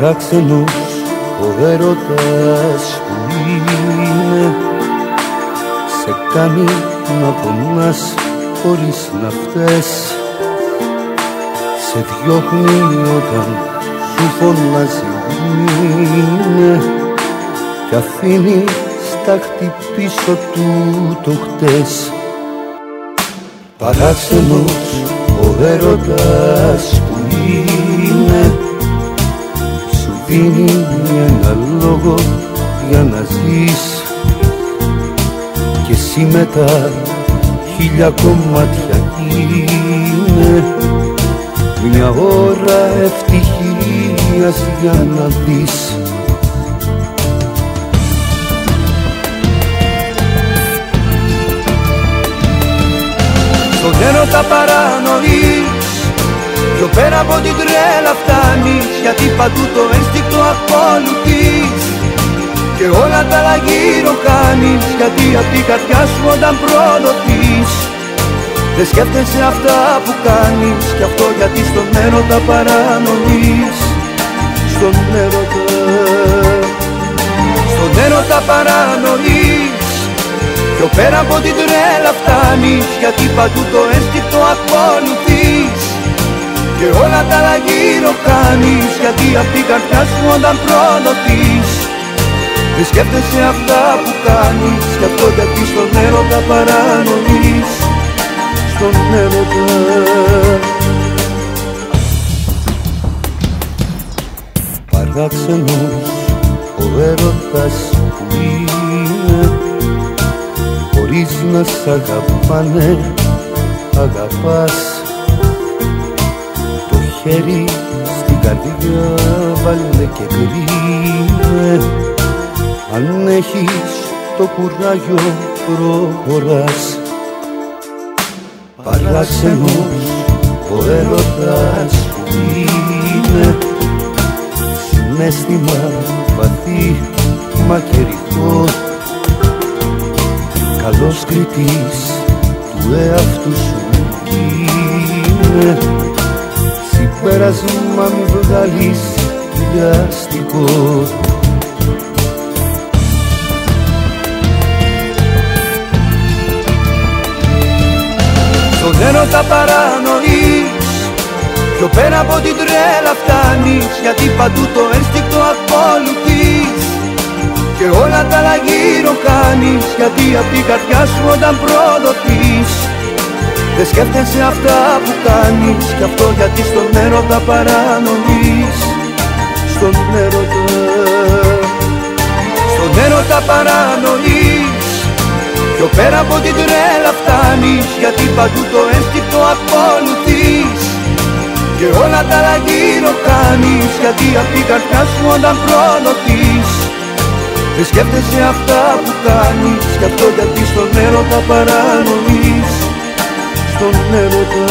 Παράξενος ο έρωτας που είναι, σε κάνει να πονάς χωρίς να φταίς, σε διώχνει όταν σου φωνάζει είναι, κι αφήνει στάχτη πίσω του το χτες. Παράξενος ο έρωτας που είναι, σου δίνει ένα λόγο για να ζεις, και εσύ μετά χίλια κομμάτια είναι, μια ώρα ευτυχίας για να δεις. Στον έρωτα παρανοείς, πιο πέρα από την τρέλα φτάνεις, γιατί παντού το ένστικτο ακολουθείς και όλα τα άλλα γύρω κάνεις, γιατί απ' την καρδιά σου όταν προδοθείς δεν σκέφτεσαι αυτά που κάνεις, κι αυτό γιατί στον έρωτα παρανοείς. Στον έρωτα παρανοείς, πιο πέρα από την τρέλα φτάνεις, γιατί παντού το ένστικτο ακολουθείς και όλα τα άλλα γύρω κάνεις, γιατί απ' την καρδιά σου όταν προδοθείς δεν σκέφτεσαι αυτά που κάνεις, κι αυτό γιατί στον έρωτα παρανοείς. Στον έρωτα παράξενος ο έρωτας που είναι, χωρίς να σ' αγαπάνε αγαπάς, το χέρι στην καρδιά βάλε και κρίνε, αν έχεις το κουράγιο προχωράς. Παράξενος ο έρωτας που είναι, συναίσθημα βαθύ μα καιρικό, καλός κριτής του εαυτού σου είναι, συμπέρασμα μη βγάλεις βιαστικό. Στον έρωτα παρανοείς, πιο πέρα από την τρέλα φτάνεις, γιατί παντού το ένστικτο ακολουθείς και όλα τα άλλα γύρω κάνεις, γιατί απ' την καρδιά σου όταν προδοθείς δεν σκέφτεσαι αυτά που κάνεις, κι αυτό γιατί στον έρωτα παρανοείς. Στον έρωτα παρανοείς, πιο πέρα από την τρέλα φτάνεις, γιατί παντού το ένστικτο ακολουθείς και όλα τα άλλα γύρω κάνεις, γιατί απ' την καρδιά σου όταν προδοθείς δεν σκέφτεσαι αυτά που κάνεις, κι αυτό γιατί στον έρωτα παρανοείς. Στον έρωτα